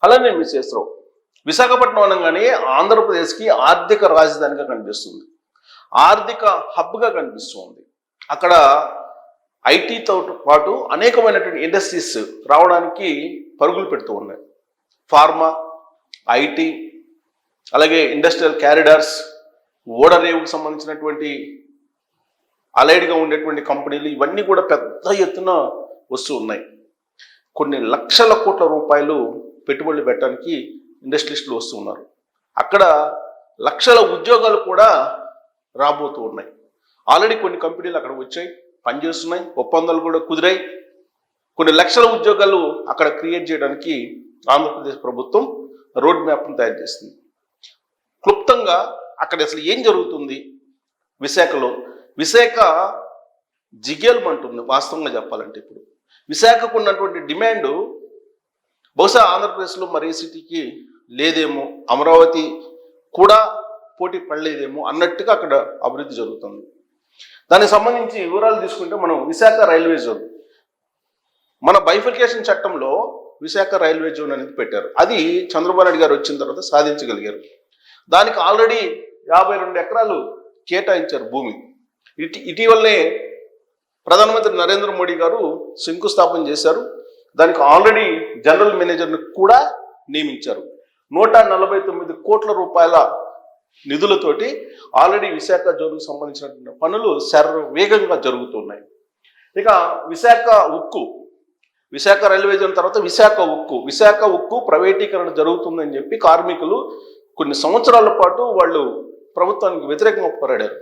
అలానే మిసేశ్వరం విశాఖపట్నం అనగానే ఆంధ్రప్రదేశ్కి ఆర్థిక రాజధానిగా కనిపిస్తుంది, ఆర్థిక హబ్గా కనిపిస్తుంది. అక్కడ ఐటీతో పాటు అనేకమైనటువంటి ఇండస్ట్రీస్ రావడానికి పరుగులు పెడుతూ ఉన్నాయి. ఫార్మా, ఐటీ, అలాగే ఇండస్ట్రియల్ క్యారిడార్స్, ఓడరేవుకు సంబంధించినటువంటి అలైడ్గా ఉండేటువంటి కంపెనీలు ఇవన్నీ కూడా పెద్ద ఎత్తున వస్తూ ఉన్నాయి. కొన్ని లక్షల కోట్ల రూపాయలు పెట్టుబడులు పెట్టడానికి ఇండస్ట్రియలిస్టులు వస్తూ ఉన్నారు. అక్కడ లక్షల ఉద్యోగాలు కూడా రాబోతూ ఉన్నాయి. ఆల్రెడీ కొన్ని కంపెనీలు అక్కడ వచ్చాయి, పనిచేస్తున్నాయి, ఒప్పందాలు కూడా కుదిరాయి. కొన్ని లక్షల ఉద్యోగాలు అక్కడ క్రియేట్ చేయడానికి ఆంధ్రప్రదేశ్ ప్రభుత్వం రోడ్ మ్యాప్ను తయారు చేసింది. క్లుప్తంగా అక్కడ అసలు ఏం జరుగుతుంది విశాఖలో? విశాఖ జిగేల్మంటుంది వాస్తవంగా చెప్పాలంటే. ఇప్పుడు విశాఖకు ఉన్నటువంటి డిమాండ్ బహుశా ఆంధ్రప్రదేశ్లో మరే సిటీకి లేదేమో, అమరావతి కూడా పోటీ పడలేదేమో అన్నట్టుగా అక్కడ అభివృద్ధి జరుగుతుంది. దానికి సంబంధించి వివరాలు తీసుకుంటే మనం విశాఖ రైల్వే జోన్, మన బైఫికేషన్ చట్టంలో విశాఖ రైల్వే జోన్ అనేది పెట్టారు. అది చంద్రబాబు నాయుడు గారు వచ్చిన తర్వాత సాధించగలిగారు. దానికి ఆల్రెడీ 52 ఎకరాలు కేటాయించారు భూమి. ఇటీవలనే ప్రధానమంత్రి నరేంద్ర మోడీ గారు శంకుస్థాపన చేశారు. దానికి ఆల్రెడీ జనరల్ మేనేజర్ని కూడా నియమించారు. 149 కోట్ల రూపాయల నిధులతోటి ఆల్రెడీ విశాఖ జోన్కు సంబంధించినటువంటి పనులు శరవేగంగా జరుగుతున్నాయి. ఇక విశాఖ ఉక్కు, విశాఖ రైల్వే జోన్ తర్వాత విశాఖ ఉక్కు ప్రైవేటీకరణ జరుగుతుందని చెప్పి కార్మికులు కొన్ని సంవత్సరాల పాటు వాళ్ళు ప్రభుత్వానికి వ్యతిరేకంగా పోరాడారు.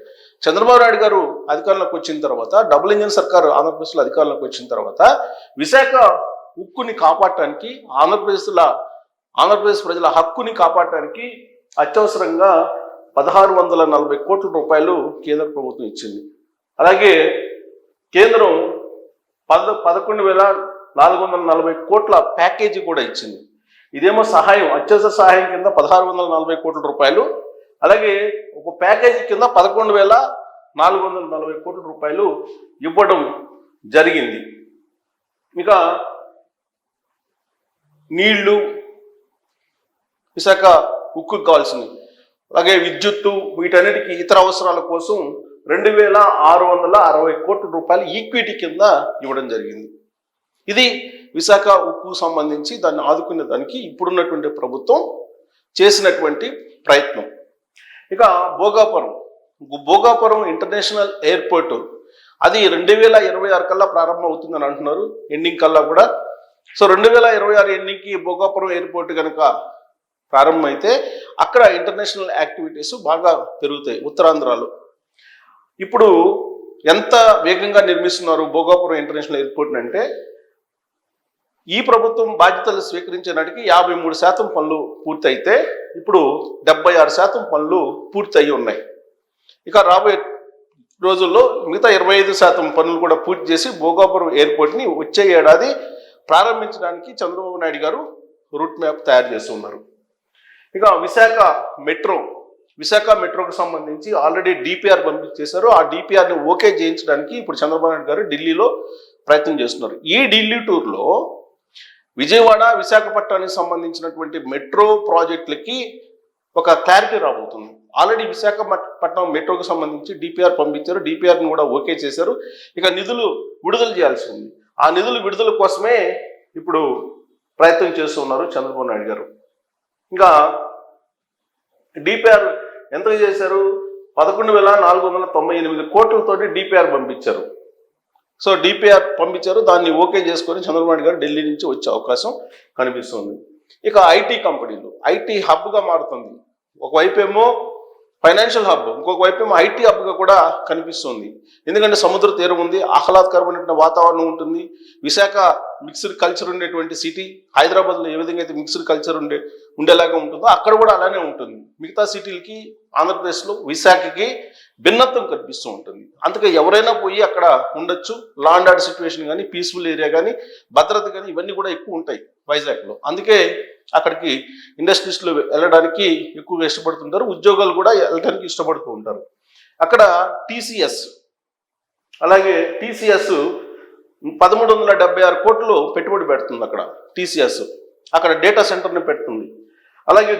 చంద్రబాబు నాయుడు గారు అధికారంలోకి వచ్చిన తర్వాత, డబుల్ ఇంజిన్ సర్కారు ఆంధ్రప్రదేశ్లో అధికారంలోకి వచ్చిన తర్వాత విశాఖ ఉక్కుని కాపాడటానికి, ఆంధ్రప్రదేశ్ ప్రజల హక్కుని కాపాడటానికి అత్యవసరంగా 1640 కోట్ల రూపాయలు కేంద్ర ప్రభుత్వం ఇచ్చింది. అలాగే కేంద్రం 11,440 కోట్ల ప్యాకేజీ కూడా ఇచ్చింది. ఇదేమో సహాయం, అత్యవసర సహాయం కింద 1640 కోట్ల రూపాయలు, అలాగే ఒక ప్యాకేజీ కింద 11,440 కోట్ల రూపాయలు ఇవ్వడం జరిగింది. ఇక నీళ్లు, విశాఖ ఉక్కు కావాల్సింది, అలాగే విద్యుత్తు, వీటన్నిటికీ ఇతర అవసరాల కోసం 2,660 కోట్ల రూపాయలు ఈక్విటీ కింద ఇవ్వడం జరిగింది. ఇది విశాఖ ఉక్కు సంబంధించి దాన్ని ఆదుకునే దానికి ఇప్పుడున్నటువంటి ప్రభుత్వం చేసినటువంటి ప్రయత్నం. ఇక భోగాపురం ఇంటర్నేషనల్ ఎయిర్పోర్ట్, అది 2026 కల్లా ప్రారంభం అవుతుందని అంటున్నారు, ఎండింగ్ కల్లా కూడా. సో 2026 ఎండింగ్కి భోగాపురం ఎయిర్పోర్ట్ కనుక ప్రారంభమైతే అక్కడ ఇంటర్నేషనల్ యాక్టివిటీస్ బాగా పెరుగుతాయి ఉత్తరాంధ్రలో. ఇప్పుడు ఎంత వేగంగా నిర్మిస్తున్నారు భోగాపురం ఇంటర్నేషనల్ ఎయిర్పోర్ట్ అంటే, ఈ ప్రభుత్వం బాధ్యతలు స్వీకరించే నాటికి 53% పనులు పూర్తయితే ఇప్పుడు 76% పనులు పూర్తయి ఉన్నాయి. ఇక రాబోయే రోజుల్లో మిగతా 25% పనులు కూడా పూర్తి చేసి భోగాపురం ఎయిర్పోర్ట్ని వచ్చే ఏడాది ప్రారంభించడానికి చంద్రబాబు నాయుడు గారు రూట్ మ్యాప్ తయారు చేస్తున్నారు. ఇక విశాఖ మెట్రోకు సంబంధించి ఆల్రెడీ డిపిఆర్ పంపించేశారు. ఆ డిపిఆర్ని ఓకే చేయించడానికి ఇప్పుడు చంద్రబాబు నాయుడు గారు ఢిల్లీలో ప్రయత్నం చేస్తున్నారు. ఈ ఢిల్లీ టూర్లో విజయవాడ, విశాఖపట్నానికి సంబంధించినటువంటి మెట్రో ప్రాజెక్టులకి ఒక క్లారిటీ రాబోతుంది. ఆల్రెడీ విశాఖపట్నం మెట్రోకి సంబంధించి డిపిఆర్ పంపించారు, డిపిఆర్ని కూడా ఓకే చేశారు. ఇక నిధులు విడుదల చేయాల్సి ఉంది. ఆ నిధులు విడుదల కోసమే ఇప్పుడు ప్రయత్నం చేస్తున్నారు చంద్రబాబు నాయుడు గారు. ఇంకా డిపిఆర్ ఎంత చేశారు? 11,498 కోట్లతోటి డిపిఆర్ పంపించారు. సో డిపిఆర్ పంపించారు, దాన్ని ఓకే చేసుకొని చంద్రబాబు నాయుడు గారు ఢిల్లీ నుంచి వచ్చే అవకాశం కనిపిస్తుంది. ఇక ఐటీ కంపెనీలు, ఐటీ హబ్గా మారుతుంది. ఒకవైపు ఏమో ఫైనాన్షియల్ హబ్, ఇంకొక వైపు ఏమో ఐటీ హబ్గా కూడా కనిపిస్తుంది. ఎందుకంటే సముద్ర తీరం ఉంది, ఆహ్లాదకరమైన వాతావరణం ఉంటుంది. విశాఖ మిక్స్డ్ కల్చర్ ఉండేటువంటి సిటీ. హైదరాబాద్లో ఏ విధంగా అయితే మిక్స్డ్ కల్చర్ ఉండేలాగా ఉంటుందో అక్కడ కూడా అలానే ఉంటుంది. మిగతా సిటీలకి ఆంధ్రప్రదేశ్లో విశాఖకి భిన్నత్వం కనిపిస్తూ ఉంటుంది. అందుకే ఎవరైనా పోయి అక్కడ ఉండొచ్చు. లా అండ్ ఆర్డర్ సిచ్యువేషన్ కానీ, పీస్ఫుల్ ఏరియా కానీ, భద్రత కానీ ఇవన్నీ కూడా ఎక్కువ ఉంటాయి వైజాగ్లో. అందుకే అక్కడికి ఇండస్ట్రీస్లో వెళ్ళడానికి ఎక్కువగా ఇష్టపడుతుంటారు, ఉద్యోగాలు కూడా వెళ్ళడానికి ఇష్టపడుతూ ఉంటారు. అక్కడ టీసీఎస్ 1376 కోట్లు పెట్టుబడి పెడుతుంది అక్కడ టీసీఎస్. అక్కడ డేటా సెంటర్ని పెడుతుంది. అలాగే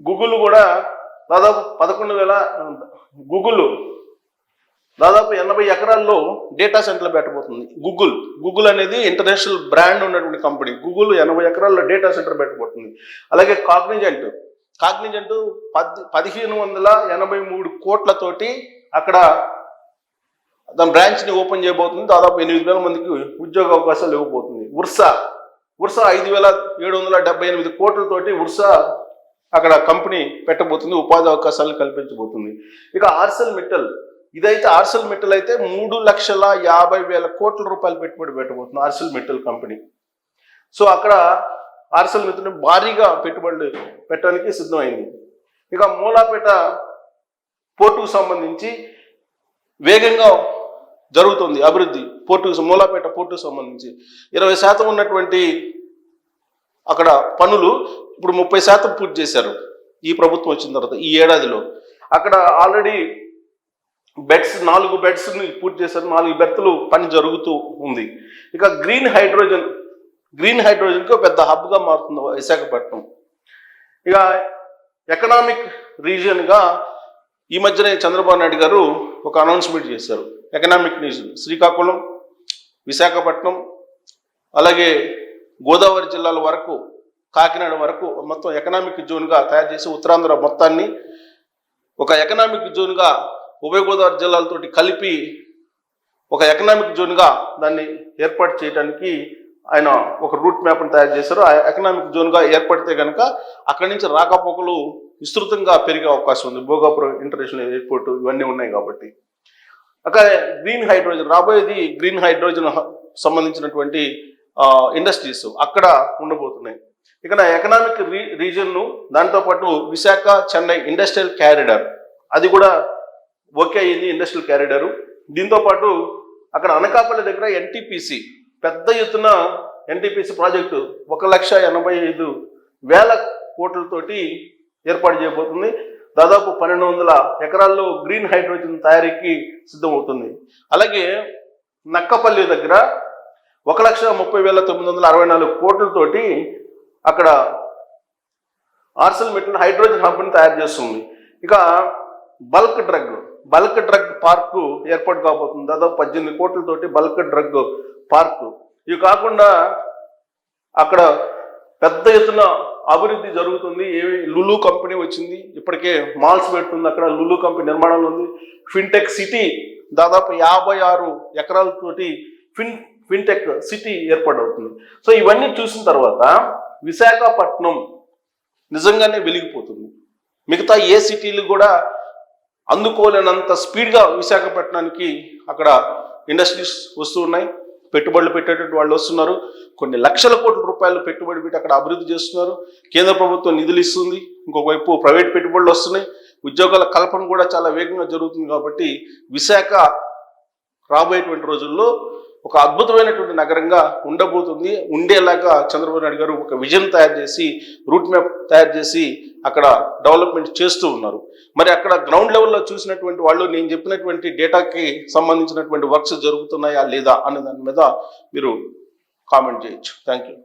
గూగుల్ కూడా దాదాపు 11,000 గూగుల్ దాదాపు 80 ఎకరాల్లో డేటా సెంటర్లు పెట్టబోతుంది. గూగుల్ అనేది ఇంటర్నేషనల్ బ్రాండ్ ఉన్నటువంటి కంపెనీ. గూగుల్ 80 ఎకరాల్లో డేటా సెంటర్ పెట్టబోతుంది. అలాగే కాగ్నిజెంట్ 1,583 కోట్లతోటి అక్కడ దాని బ్రాంచ్ని ఓపెన్ చేయబోతుంది. దాదాపు 8,000 మందికి ఉద్యోగ అవకాశాలు ఇవ్వబోతుంది. ఉర్సా 5,778 కోట్లతోటి ఉర్సా అక్కడ కంపెనీ పెట్టబోతుంది, ఉపాధి అవకాశాలను కల్పించబోతుంది. ఇక ఆర్సెల్ మిట్టల్ అయితే 3,50,000 కోట్ల రూపాయలు పెట్టుబడి పెట్టబోతుంది ఆర్సెల్ మిట్టల్ కంపెనీ. సో అక్కడ ఆర్సెల్ మిట్టల్ భారీగా పెట్టుబడులు పెట్టడానికి సిద్ధమైంది. ఇక మూలాపేట పోర్టుకు సంబంధించి వేగంగా జరుగుతుంది అభివృద్ధి. మూలాపేట పోర్టుకు సంబంధించి 20% ఉన్నటువంటి అక్కడ పనులు ఇప్పుడు 30% పూర్తి చేశారు ఈ ప్రభుత్వం వచ్చిన తర్వాత. ఈ ఏడాదిలో అక్కడ ఆల్రెడీ 4 బెడ్స్ని పూర్తి చేశారు. 4 బెర్తులు పని జరుగుతూ ఉంది. ఇక గ్రీన్ హైడ్రోజన్కి పెద్ద హబ్గా మారుతుంది విశాఖపట్నం. ఇక ఎకనామిక్ రీజియన్గా ఈ మధ్యనే చంద్రబాబు నాయుడు గారు ఒక అనౌన్స్మెంట్ చేశారు. ఎకనామిక్ రీజియన్ శ్రీకాకుళం, విశాఖపట్నం, అలాగే గోదావరి జిల్లాల వరకు, కాకినాడ వరకు మొత్తం ఎకనామిక్ జోన్గా తయారు చేసి ఉత్తరాంధ్ర మొత్తాన్ని ఒక ఎకనామిక్ జోన్గా ఉభయ గోదావరి జిల్లాలతోటి కలిపి ఒక ఎకనామిక్ జోన్గా దాన్ని ఏర్పాటు చేయడానికి ఆయన ఒక రూట్ మ్యాప్ని తయారు చేశారు. ఆ ఎకనామిక్ జోన్గా ఏర్పడితే కనుక అక్కడి నుంచి రాకపోకలు విస్తృతంగా పెరిగే అవకాశం ఉంది. భోగాపురం ఇంటర్నేషనల్ ఎయిర్పోర్ట్ ఇవన్నీ ఉన్నాయి కాబట్టి. అక్కడ రాబోయేది గ్రీన్ హైడ్రోజన్ సంబంధించినటువంటి ఇండస్ట్రీస్ అక్కడ ఉండబోతున్నాయి. ఇక ఎకనామిక్ రీజన్ను దాంతోపాటు విశాఖ చెన్నై ఇండస్ట్రియల్ క్యారిడార్ అది కూడా ఓకే అయ్యింది. ఇండస్ట్రియల్ క్యారిడారు దీంతోపాటు అక్కడ అనకాపల్లి దగ్గర ఎన్టీపీసీ పెద్ద ఎత్తున ఎన్టీపీసీ ప్రాజెక్టు 1,85,000 కోట్లతోటి ఏర్పాటు చేయబోతుంది. దాదాపు 1,200 ఎకరాల్లో గ్రీన్ హైడ్రోజన్ తయారీకి సిద్ధమవుతుంది. అలాగే నక్కపల్లి దగ్గర 1,30,964 కోట్లతోటి అక్కడ ఆర్సెల్ మిట్టల్ హైడ్రోజన్ హబ్ని తయారు చేస్తుంది. ఇక బల్క్ డ్రగ్ పార్కు ఏర్పాటు కాబోతుంది. దాదాపు 18 కోట్లతోటి బల్క్ డ్రగ్ పార్కు. ఇవి కాకుండా అక్కడ పెద్ద ఎత్తున అభివృద్ధి జరుగుతుంది. లులు కంపెనీ వచ్చింది, ఇప్పటికే మాల్స్ పెడుతుంది. అక్కడ లులు కంపెనీ నిర్మాణంలో ఉంది. ఫిన్టెక్ సిటీ దాదాపు 56 ఎకరాలతోటి ఫిన్టెక్ సిటీ ఏర్పాటవుతుంది. సో ఇవన్నీ చూసిన తర్వాత విశాఖపట్నం నిజంగానే వెలిగిపోతుంది. మిగతా ఏ సిటీలు కూడా అందుకోలేనంత స్పీడ్గా విశాఖపట్నానికి అక్కడ ఇండస్ట్రీస్ వస్తూ ఉన్నాయి. పెట్టుబడులు పెట్టేటట్టు వాళ్ళు వస్తున్నారు. కొన్ని లక్షల కోట్ల రూపాయలు పెట్టుబడి పెట్టి అక్కడ అభివృద్ధి చేస్తున్నారు. కేంద్ర ప్రభుత్వం నిధులు ఇస్తుంది. ఇంకొక వైపు ప్రైవేట్ పెట్టుబడులు వస్తున్నాయి. ఉద్యోగాల కల్పన కూడా చాలా వేగంగా జరుగుతుంది. కాబట్టి విశాఖ రాబోయేటువంటి రోజుల్లో ఒక అద్భుతమైనటువంటి నగరంగా ఉండబోతుంది. ఉండేలాగా చంద్రబాబు నాయుడు గారు ఒక విజన్ తయారు చేసి రూట్ మ్యాప్ తయారు చేసి అక్కడ డెవలప్మెంట్ చేస్తూ ఉన్నారు. మరి అక్కడ గ్రౌండ్ లెవెల్లో చూసినటువంటి వాళ్ళు నేను చెప్పినటువంటి డేటాకి సంబంధించినటువంటి వర్క్స్ జరుగుతున్నాయా లేదా అనే దాని మీద మీరు కామెంట్ చేయొచ్చు. Thank you.